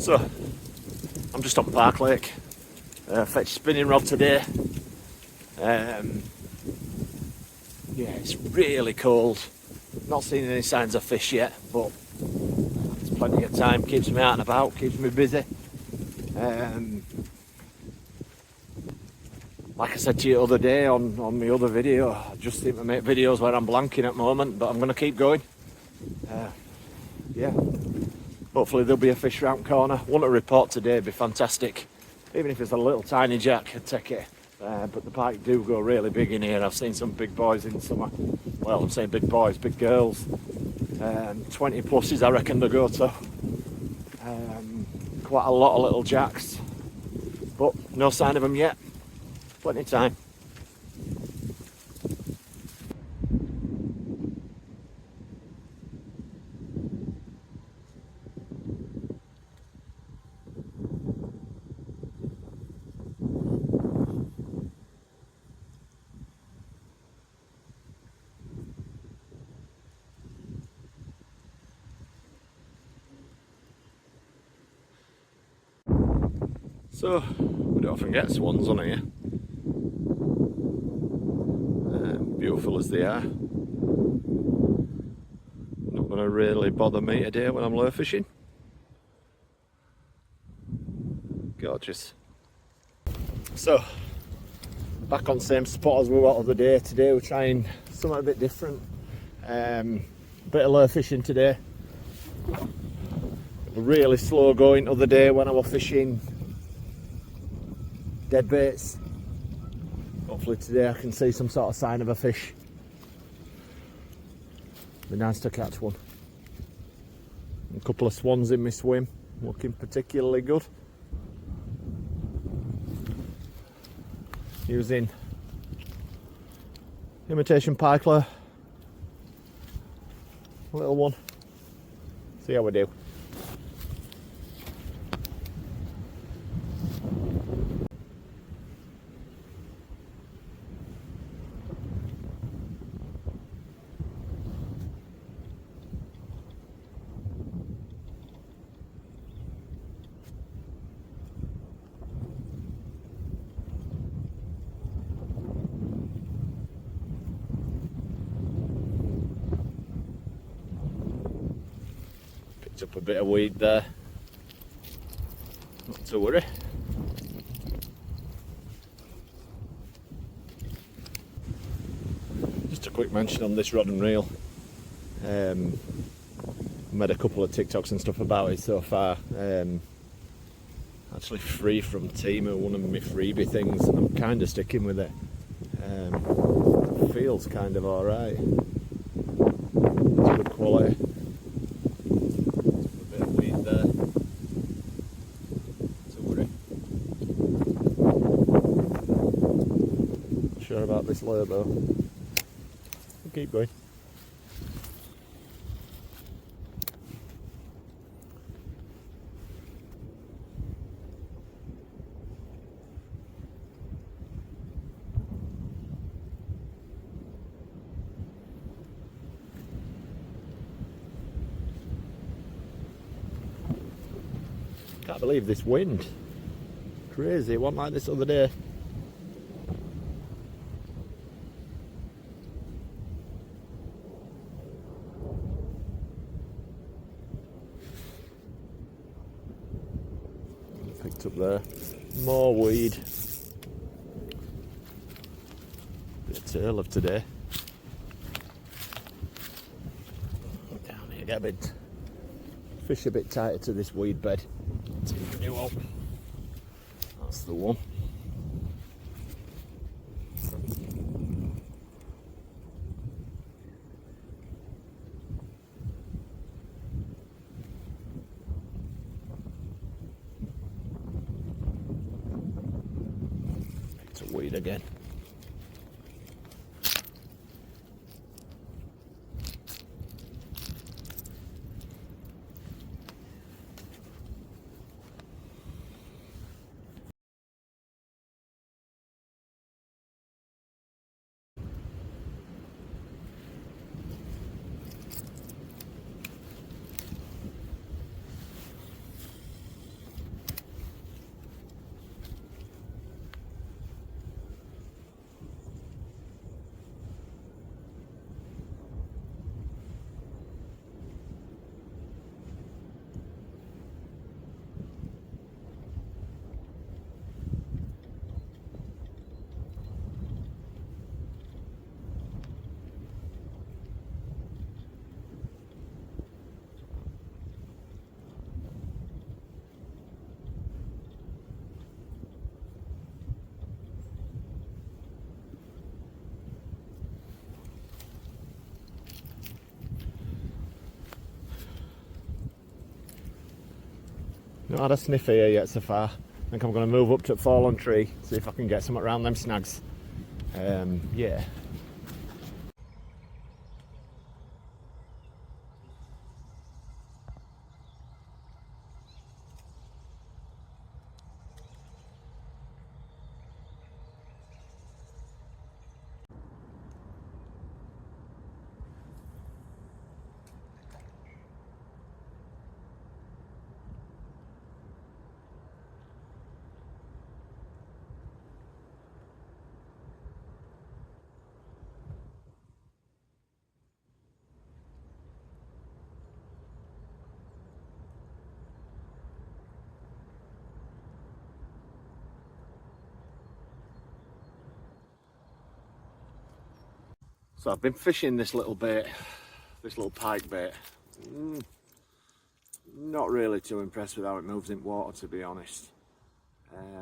So, I'm just on Park Lake. Fetched spinning rod today. Yeah, it's really cold. Not seen any signs of fish yet, but there's plenty of time. Keeps me out and about, keeps me busy. Like I said to you the other day on my other video, I just seem to make videos where I'm blanking at the moment, but I'm going to keep going. Yeah, hopefully there'll be a fish round corner. Want a report today, be fantastic. Even if it's a little tiny jack, I'd take it. But the pike do go really big in here. I've seen some big boys in summer. Well, I'm saying big boys, big girls. 20 pluses I reckon they go to. Quite a lot of little jacks. But no sign of them yet. Plenty of time. So, we don't often get swans on here. Beautiful as they are. Not going to really bother me today when I'm lure fishing. Gorgeous. So, back on the same spot as we were the other day. Today we're trying something a bit different. Bit of lure fishing today. Really slow going the other day when I was fishing dead baits. Hopefully today I can see some sort of sign of a fish. Be nice to catch one. A couple of swans in my swim, looking particularly good. Using Imitation pike lure. Little one. See how we do. Up a bit of weed there, not to worry. Just a quick mention on this rod and reel. Made a couple of TikToks and stuff about it so far. Actually free from Temu, one of my freebie things, and I'm kind of sticking with it. Feels kind of alright. It's good quality. Sure about this lure though. We'll keep going. Can't believe this wind. Crazy, it wasn't like this the other day. Picked up there. More weed. Bit of tail of today. Down here, get a bit. Fish a bit tighter to this weed bed. That's the one. It's a weed again. Not had a sniff here yet so far. I think I'm going to move up to fallen tree, see if I can get something around them snags. Yeah. So I've been fishing this little bait, this little pike bait. Not really too impressed with how it moves in water, to be honest.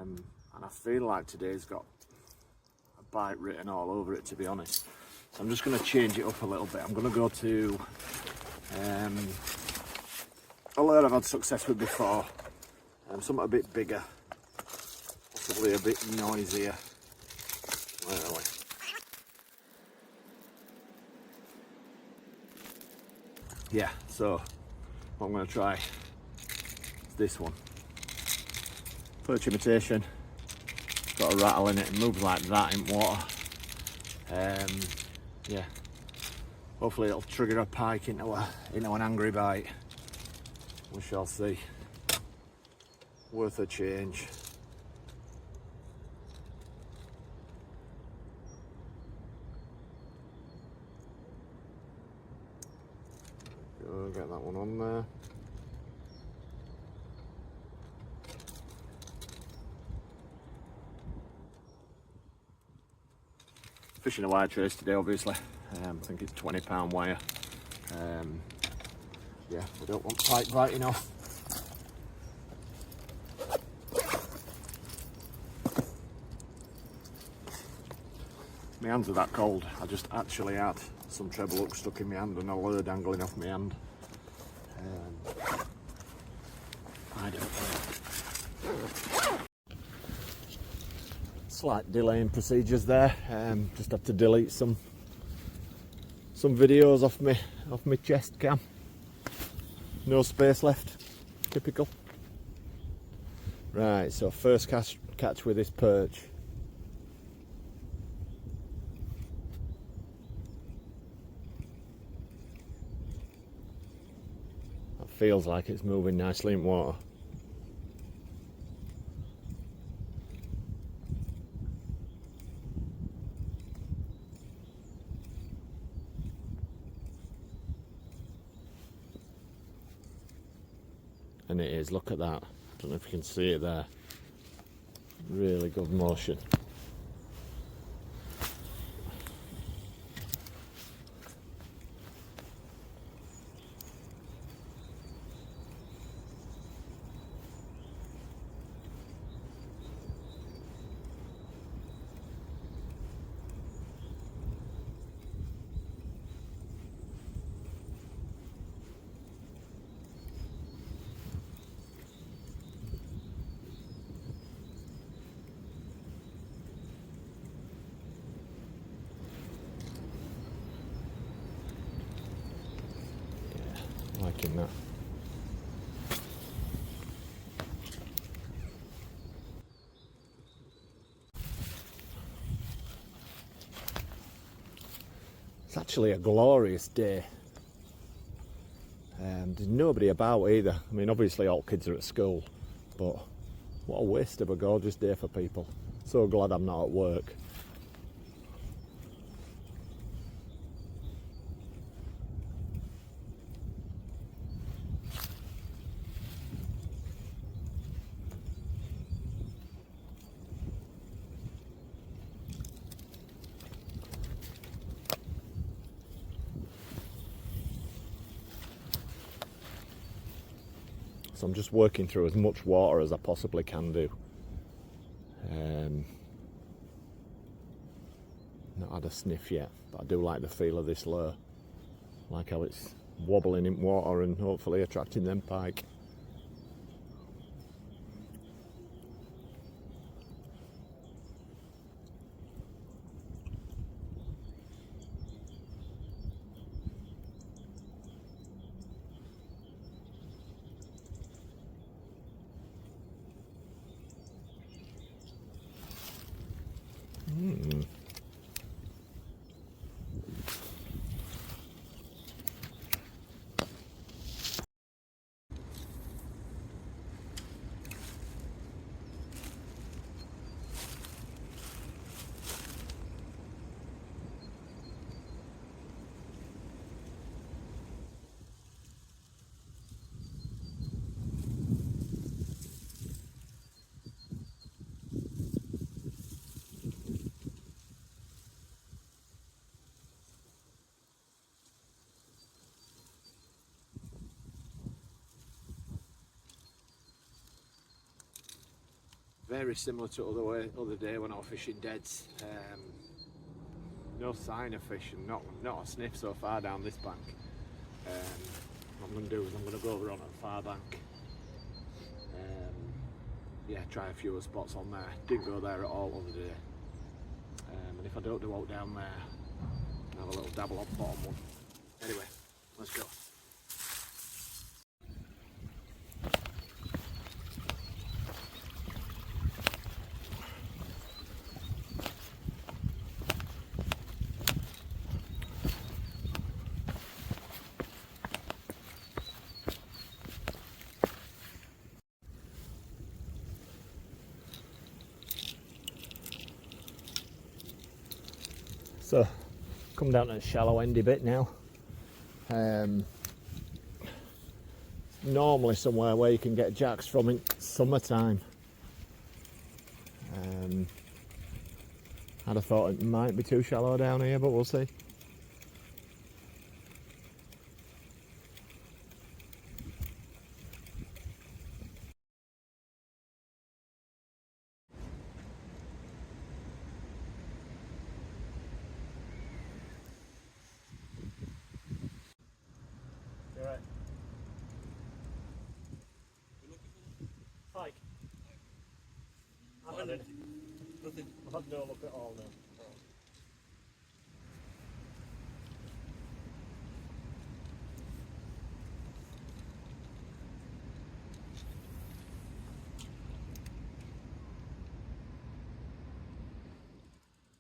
And I feel like today's got a bite written all over it, to be honest. So I'm just going to change it up a little bit. I'm going to go to a lure I've had success with before. Something a bit bigger, possibly a bit noisier. Where are we? Yeah, so what I'm going to try is this one. Perch Imitation. Got a rattle in it and moves like that in water. Yeah, hopefully it'll trigger a pike into an angry bite. We shall see. Worth a change. Go, get that one on there. Fishing a wire trace today, obviously. I think it's £20 wire. Yeah, we don't want pike biting off. My hands are that cold. I just actually had some treble hook stuck in my hand and a lure dangling off my hand. I don't know. Slight delay in procedures there. Just had to delete some videos off my chest cam. No space left. Typical. Right, so first catch with this perch. That feels like it's moving nicely in water. And it is, look at that. I don't know if you can see it there. Really good motion. Liking that. It's actually a glorious day. There's nobody about either. I mean, obviously all kids are at school, but what a waste of a gorgeous day for people. So glad I'm not at work. So I'm just working through as much water as I possibly can do. Not had a sniff yet, but I do like the feel of this lure. Like how it's wobbling in water and hopefully attracting them pike. Very similar to other day when I was fishing deads. No sign of fish and not a sniff so far down this bank. What I'm going to do is I'm going to go over on the far bank. Yeah, try a few of the spots on there. Didn't go there at all other day. And if I don't do out down there, I'll have a little dabble on the bottom one. Anyway, let's go. So, come down to the shallow endy bit now. Normally somewhere where you can get jacks from in summertime. I'd have thought it might be too shallow down here, but we'll see. Right. Pike. I've had anything. Nothing. I've had no look at all now.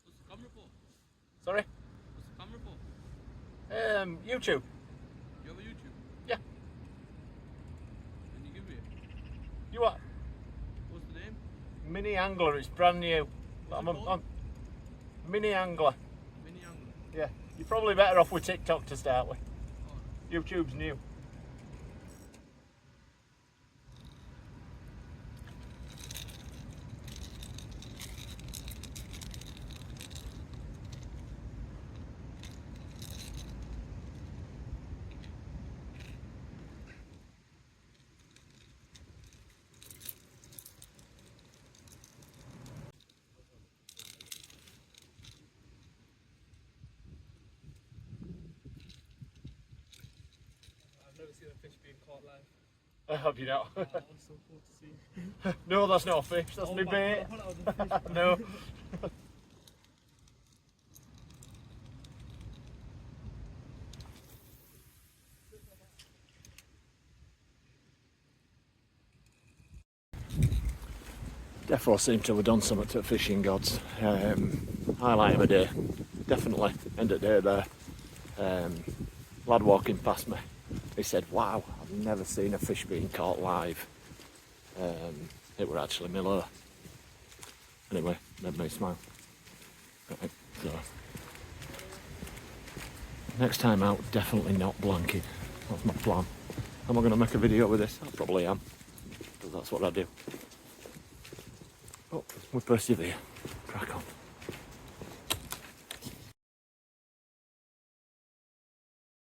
What's the camera for? Sorry? What's the camera for? YouTube. You have a YouTube? Yeah. Can you give me it? You what? What's the name? Mini Angler, it's brand new. What's it called? Mini Angler. Mini Angler. Yeah. You're probably better off with TikTok to start with. Oh. YouTube's new. I've never seen a fish being caught live. I hope you not. That's so cool to see. No, that's not a fish, that's my bait. God, I thought that was a fish. No. Defo seem to have done something to the fishing gods. Highlight of the day, definitely. End of the day there. Lad walking past me, he said, "Wow, I've never seen a fish being caught live." It were actually my lure. Anyway, made me smile. Right, so next time out, definitely not blanking. That's my plan. Am I going to make a video with this? I probably am, because that's what I do. But we persevere. Crack on.